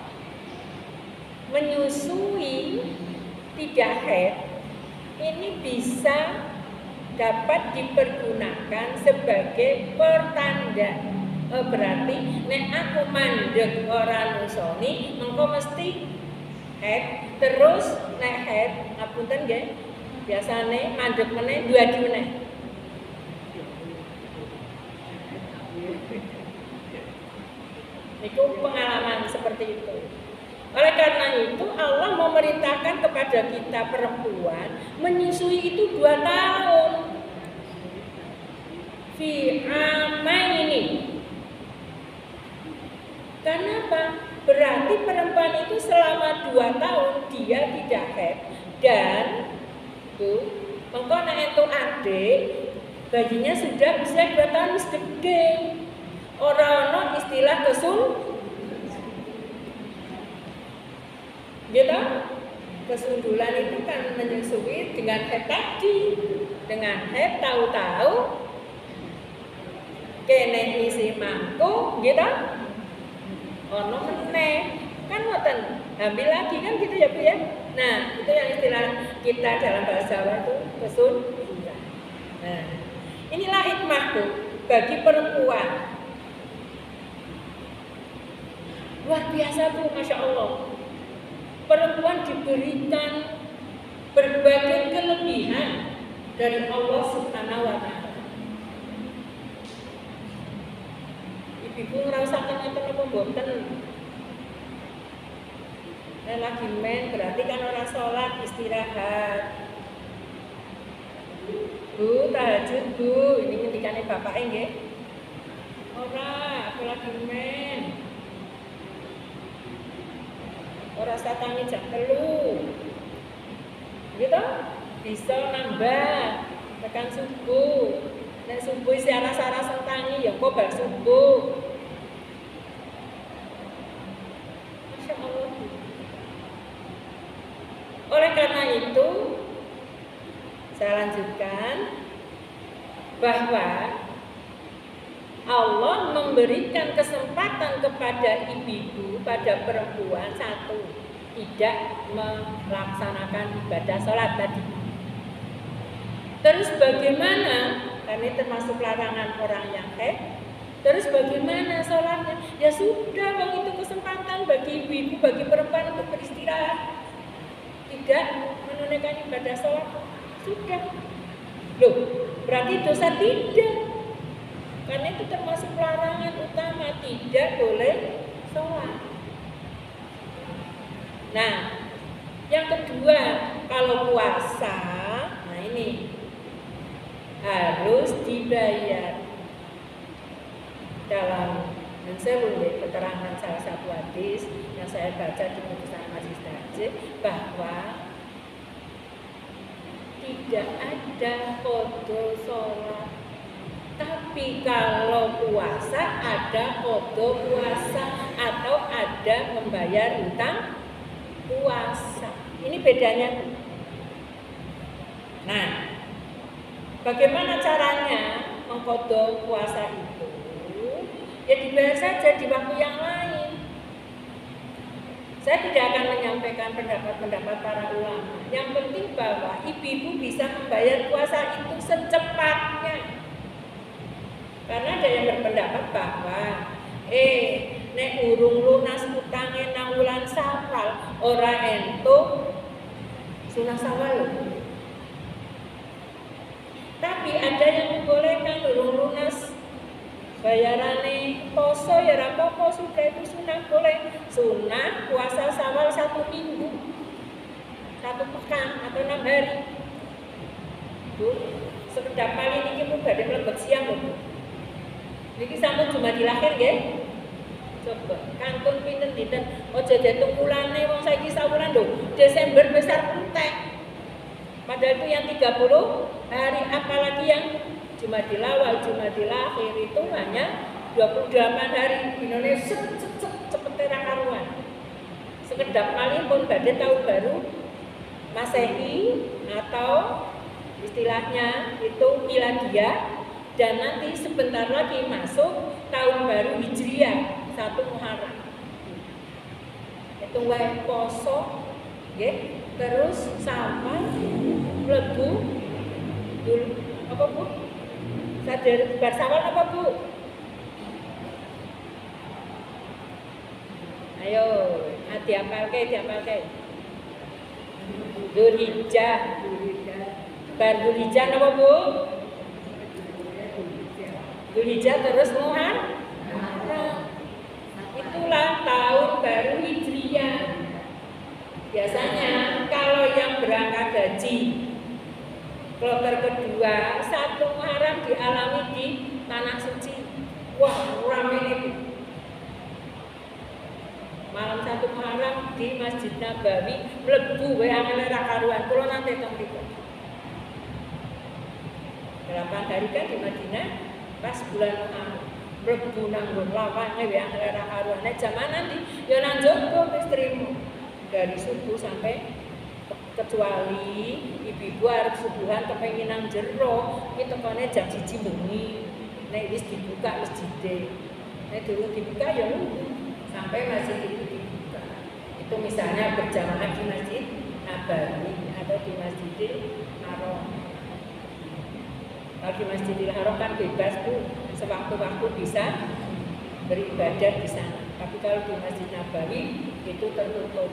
menyusui tidak haid, ini bisa dapat dipergunakan sebagai pertanda. Berarti nek aku mandeg ora nusoni, engko mesti haid. Terus nek haid, ngapunten nggih. Biasane mandeg meneh duadi meneh. Itu pengalaman seperti itu. Oleh karena itu Allah memerintahkan kepada kita perempuan menyusui itu 2 tahun. Fi amaini. Kenapa? Berarti perempuan itu selama 2 tahun dia tidak haid dan tuh engko nek entuk adik bayinya sudah usia 2 tahun wis gede. Ora ono istilah kesul. Gitu? Kesundulan itu kan menyusui dengan haid tadi. Dengan haid tahu-tahu kene isi mangkuk, gitu? Ono meneh. Kan ngoten, hamil lagi kan gitu ya Bu ya. Nah, itu yang istilah kita dalam bahasa Jawa itu kesundulan. Nah, inilah hikmah Bu bagi perempuan. Luar biasa Bu, Masya Allah. Perempuan diberikan berbagai kelebihan dari Allah Subhanahu wa Ta'ala. Ibu ngerasakan ngoten apa mboten? Lagi men berarti kan orang sholat istirahat. Bu, tahajud Bu, ini ngendikane bapak nggih. Ora, aku lagi men. Ora satangi jam 3. Gitu? Bisa nambah tekan subuh. Nek subuh isi aras-aras sentangi ya kok bar subuh. Masya Allah. Oleh karena itu saya lanjutkan bahwa Allah memberikan kesempatan kepada ibu-ibu, pada perempuan satu, tidak melaksanakan ibadah sholat tadi. Terus bagaimana? Karena ini termasuk larangan orang yang haid. Terus bagaimana sholatnya? Ya sudah, bang, itu kesempatan bagi ibu-ibu, bagi perempuan untuk beristirahat. Tidak menunaikan ibadah sholat. Sudah. Loh, berarti dosa tidak. Karena itu termasuk larangan utama, tidak boleh sholat. Nah, yang kedua, kalau puasa, nah ini harus dibayar. Dalam keterangan salah satu hadis yang saya baca di putusan Majelis Tahajud bahwa tidak ada qadha sholat. Tapi kalau puasa ada qada puasa atau ada membayar hutang puasa. Ini bedanya. Nah, bagaimana caranya mengqada puasa itu? Ya dibayar saja di waktu yang lain. Saya tidak akan menyampaikan pendapat-pendapat para ulama. Yang penting bahwa ibu-ibu bisa membayar puasa itu secepatnya. Karena ada yang berpendapat bahwa nek urung lunas utange nang wulan Syawal ora entuk sunah Syawal. Tapi ada yang membolehkan urung lunas bayarane poso ya ora apa-apa, sudah itu sunah boleh. Sunah puasa Syawal 1 minggu, 1 pekan atau 6 hari. Bu, sekedap kali niki mun badhe mlebet siang lho. Niki sampun Jumadil Akhir nggih. Coba kantun pinten dinten aja diitung mulane wong saiki sawulan lho. Desember besar entek. Padahal itu yang 30 hari, apalagi yang Jumadil Awal, Jumadil Akhir itu hanya 28 hari. Indonesia cepet ra karuan. Sekedap kali pun badhe tahun baru Masehi atau istilahnya itu Miladiyah, dan nanti sebentar lagi masuk tahun baru Hijriah 1 Muharram. Itu wae poso nggih, terus sampai mlebu dulu apa Bu? Sadar bar Syawal apa Bu? Ayo, diapalke. Dzulhijjah. Bar Dzulhijjah apa Bu? Dzulhijjah terus Muharram. Itulah tahun baru Hijriah. Biasanya kalau yang berangkat haji kloter kedua 1 Muharram dialami di Tanah Suci. Wah, rame ini. Malam 1 Muharram di Masjid Nabawi mlebu wae angel ra karuan. Kula nate teng mriku. 8 hari kan di Madinah pas bulan Muharram. Mlebu nang nggon lawange wae angel ra karuan. Nek jaman nanti ya nang jowo wis trimo dari subuh sampai, kecuali ibu-ibu arep subuhan kepengin nang jero iki tekane jam 1 bengi. Nek wis dibuka masjid. Nek durung dibuka ya nunggu sampai masjid itu dibuka. Itu misalnya berjamaah di Masjid Nabawi atau di Masjidil Haram. Kalau di Masjidil Haram kan bebas Bu, sewaktu-waktu bisa beribadah di sana. Tapi kalau di Masjid Nabawi itu tertutup.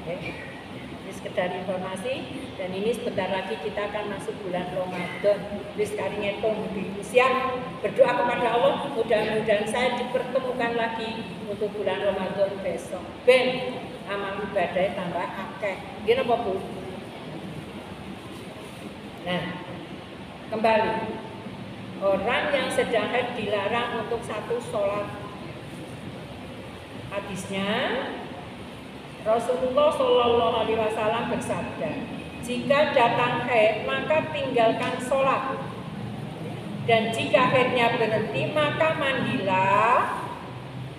Ini sekedar informasi, dan ini sebentar lagi kita akan masuk bulan Ramadan. Wis kali ngitung siap berdoa kepada Allah, mudah-mudahan saya dipertemukan lagi untuk bulan Ramadan besok. Ben amal ibadahnya tambah akeh. Gini apa Bu? Nah, kembali, orang yang sedang haid dilarang untuk 1 sholat. Hadisnya Rasulullah Shallallahu Alaihi Wasallam bersabda, jika datang haid maka tinggalkan sholat, dan jika haidnya berhenti maka mandilah,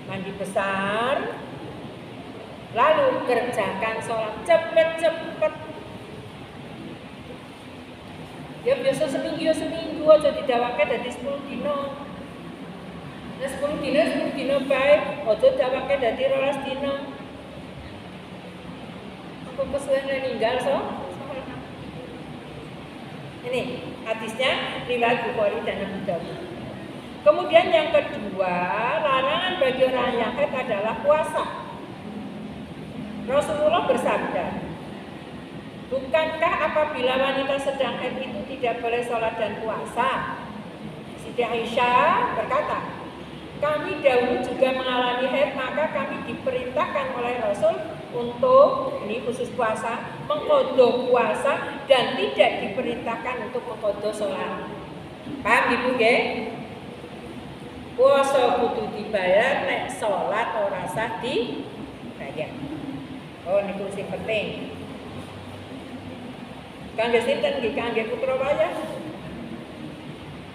mandi besar, lalu kerjakan sholat cepet-cepet. Ya biasa seminggu aja didawake dadi 10 dino. Nah 10 dino bae, aja dawake dadi 12 dino. Kesuwen meninggal ini hadisnya riwayat Bukhari dan Abu Dawud. Kemudian yang kedua, larangan bagi orang yang haid adalah puasa. Rasulullah bersabda, bukankah apabila wanita sedang haid itu tidak boleh sholat dan puasa? Siti Aisyah berkata, kami dahulu juga mengalami haid, maka kami diperintahkan oleh Rasul untuk, ini khusus puasa, mengqadha puasa, dan tidak diperintahkan untuk mengqadha sholat. Paham Ibu nggih? Puasa kudu dibayar, nek sholat ora sah dibayar. Oh niku sing penting. Kangge sinten nggih? Kangge putra wayah.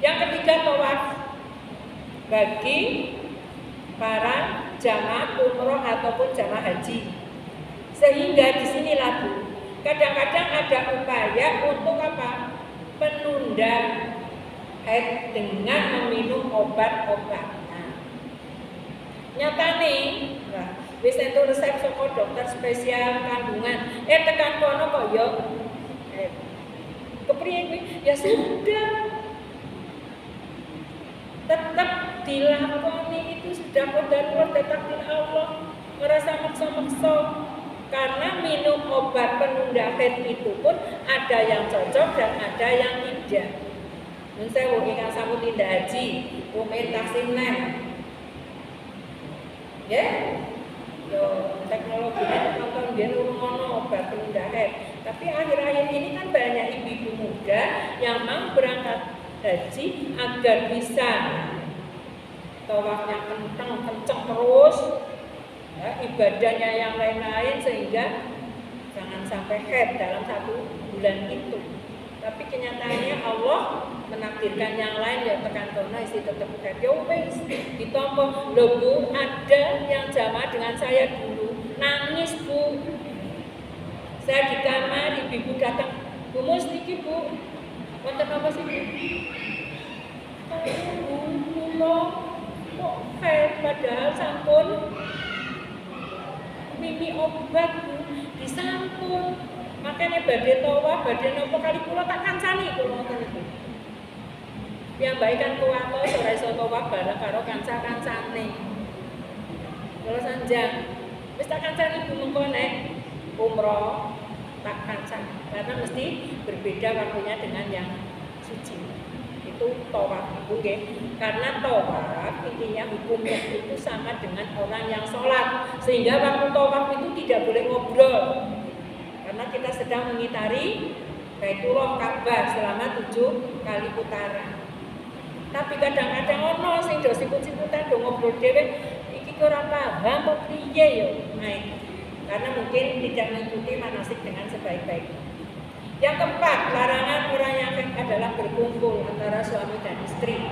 Yang ketiga tawaf bagi para jamaah umroh ataupun jamaah haji. Sehingga disinilah Bu, kadang-kadang ada upaya untuk apa? Penunda haid dengan meminum obat-obatan. Nyatane, wis entuk resep saka dokter spesial kandungan. Tekan kono kok yo. Kepriye kuwi? Ya sudah. Tetap dilakoni, itu sudah qadar takdir Allah. Merasa maksa-maksa. Karena minum obat penunda haid itu pun ada yang cocok dan ada yang tidak. Nun sewu ingkang sampun tindak haji, rumen taksimnen. Ya. Yo teknologinya nonton dia ngono obat penunda haid. Tapi akhir-akhir ini kan banyak ibu-ibu muda yang mau berangkat haji agar bisa tawafnya kenceng terus. Ya, ibadahnya yang lain-lain sehingga jangan sampai haid dalam 1 bulan itu. Tapi kenyataannya Allah menakdirkan yang lain, ya tekan kono isi tetep haid. Ya wis ditompo. Lho Bu, ada yang jamaah dengan saya dulu nangis Bu. Saya di kamar, ibu datang, Bu Mus niki Bu, wonten apa sih Bu? Bu, kok haid padahal sampun mimi obat Bu, disampun. Makanya badhe tawaf, badhe napa kali kula tak kancani kula ngoten niku. Piyambake kan kuwato ora iso tawaf bareng karo kanca-kancane. Kula sanjang wis tak kancani Bu mengko nek umroh tak kancani karena mesti berbeda waktunya dengan yang suci. Itu tawaf itu nggih. Karena tawaf intinya hukumnya itu sama dengan orang yang sholat, sehingga waktu tawaf itu tidak boleh ngobrol karena kita sedang mengitari Baitullah Ka'bah selama 7 kali putaran. Tapi kadang-kadang ono sing do sikut-sikutan do ngobrol dhewe iki ora paham apa piye yo. Nah, karena mungkin tidak mengikuti manasik dengan sebaik-baiknya. Yang keempat, larangan orang yang adalah berkumpul antara suami dan istri.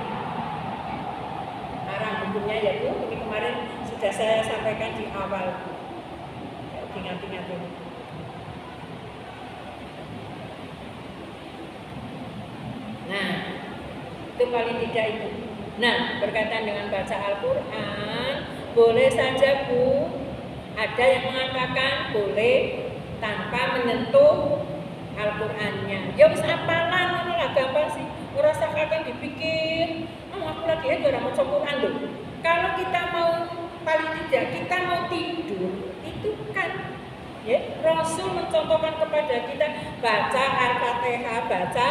Larang hukumnya yaitu ini kemarin sudah saya sampaikan di awal. Ingat-ingat ini. Nah, itu paling tidak itu. Nah, berkaitan dengan baca Al-Quran, boleh saja Bu. Ada yang mengatakan boleh tanpa menyentuh Al-Qur'annya. Ya wis apalan ngono lah gampang sih. Ora usah kakek dipikir, aku lagi ora maca Quran lho. Kalau kita mau paling tidak kita mau tidur, itu kan ya Rasul mencontohkan kepada kita baca Al-Fatihah, baca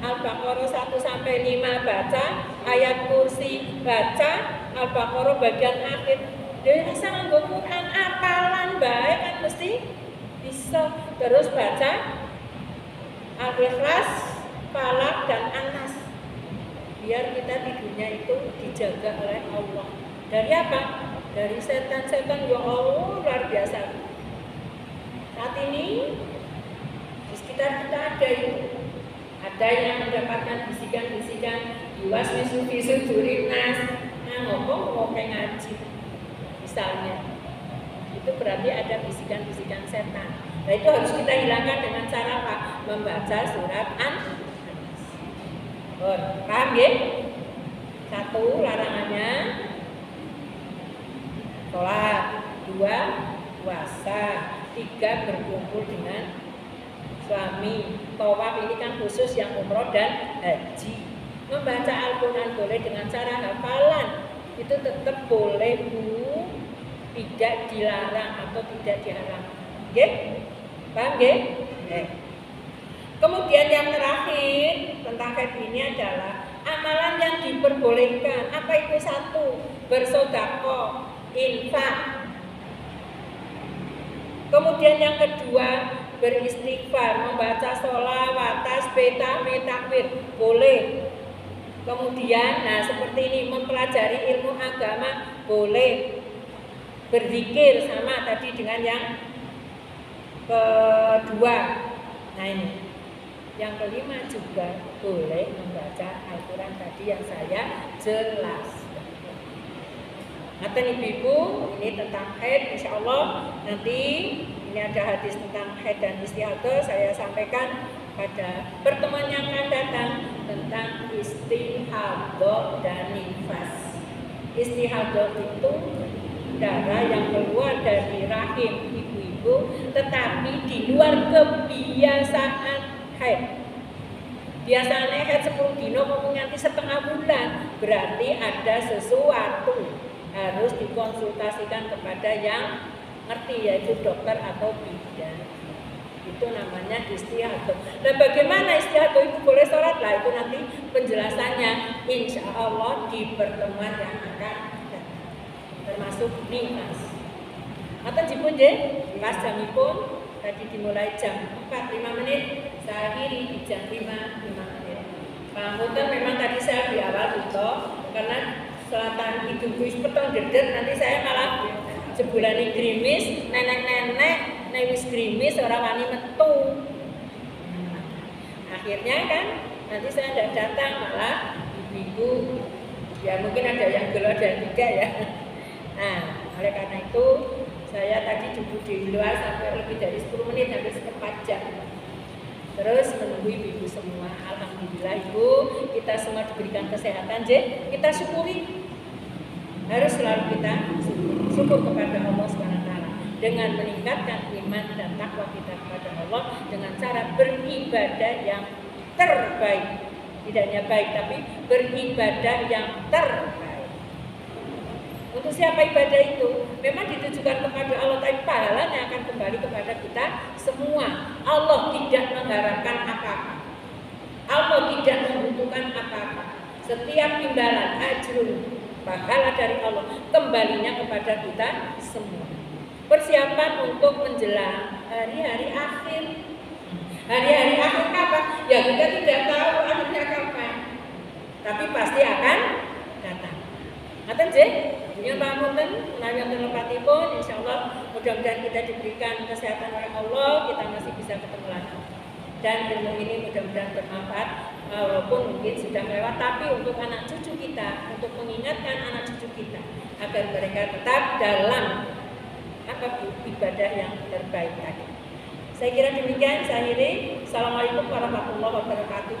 Al-Baqarah 1 sampai 5, baca ayat kursi, baca Al-Baqarah bagian akhir. Dia bisa nganggo Quran apalan bae kan mesti bisa. Terus baca Al-Ikhlas, Falaq dan An-Nas. Biar kita tidurnya itu dijaga oleh Allah. Dari apa? Dari setan-setan. Ya Allah, luar biasa. Saat ini di sekitar kita ada itu. Ada yang mendapatkan bisikan-bisikan yuwaswisu fi sudurin nas. Nah, ngomong ngaji. Misalnya. Itu berarti ada bisikan-bisikan setan. Nah, itu harus kita hilangkan dengan cara apa? Membaca surat An-Nas. Paham ya? 1 larangannya sholat, 2 puasa, 3 berkumpul dengan suami. Tawaf ini kan khusus yang umroh dan haji. Membaca Al-Quran boleh dengan cara hafalan. Itu tetap boleh Bu, tidak dilarang atau tidak diharam. Oke? Paham ya? Kemudian yang terakhir tentang haid ini adalah amalan yang diperbolehkan. Apa itu? 1, bersedekah, infak. Kemudian yang kedua, beristighfar, membaca sholawat, tasbih, tahmid, takbir, boleh. Kemudian, nah seperti ini, mempelajari ilmu agama, boleh. Berzikir sama tadi dengan yang kedua. Nah ini. Yang kelima juga boleh membaca Al-Quran tadi yang saya jelaskan. Ngaten ibu-ibu, ini tentang haid, insya Allah nanti ini ada hadis tentang haid dan istihadah saya sampaikan pada pertemuan yang akan datang tentang istihadah dan nifas. Istihadah itu darah yang keluar dari rahim ibu-ibu tetapi di luar kebiasaan haid. Biasanya haid 10 dino ngomong nanti setengah bulan, berarti ada sesuatu harus dikonsultasikan kepada yang ngerti, yaitu dokter atau bidan. Itu namanya istihadah. Nah, bagaimana istihadah itu boleh sholat? Lah itu nanti penjelasannya insya Allah di pertemuan yang akan datang, termasuk nifas. Atau jipun je, pas jamipun tadi dimulai jam 4:05 menit, saya akhiri di jam 5:05 menit. Pangapunten memang tadi saya di awal itu karena selatan hidungku petong dedet, nanti saya malah jebulane grimis, nenek-nenek wis grimis ora wani metu. Akhirnya kan nanti saya tidak datang, malah ibu-ibu ya mungkin ada yang gelo dan tiga ya. Nah, oleh karena itu saya tadi duduk di luar sampai lebih dari 10 menit, hampir 4 jam. Terus menunggu ibu-ibu semua. Alhamdulillah ibu, kita semua diberikan kesehatan, kita syukuri. Harus selalu kita syukur kepada Allah SWT dengan meningkatkan iman dan takwa kita kepada Allah dengan cara beribadah yang terbaik. Tidak hanya baik, tapi beribadah yang terbaik. Untuk siapa ibadah itu? Memang ditujukan kepada Allah, tapi pahalanya akan kembali kepada kita semua. Allah tidak mengharapkan apa-apa. Allah tidak membutuhkan apa-apa. Setiap imbalan, ajrun, pahala dari Allah kembalinya kepada kita semua. Persiapan untuk menjelang hari-hari akhir. Hari-hari akhir kapan? Ya kita tidak tahu akhirnya kapan, tapi pasti akan datang. Ngaten je, nyuwun pamunten menawi wonten lepatipun, insyaallah mudah-mudahan kita diberikan kesehatan oleh Allah, kita masih bisa ketemu lagi. Dan ilmu ini mudah-mudahan bermanfaat, walaupun mungkin sudah lewat, tapi untuk anak cucu kita, untuk mengingatkan anak cucu kita agar mereka tetap dalam ibadah yang terbaik tadi. Saya kira demikian, saya akhiri. Assalamualaikum warahmatullahi wabarakatuh.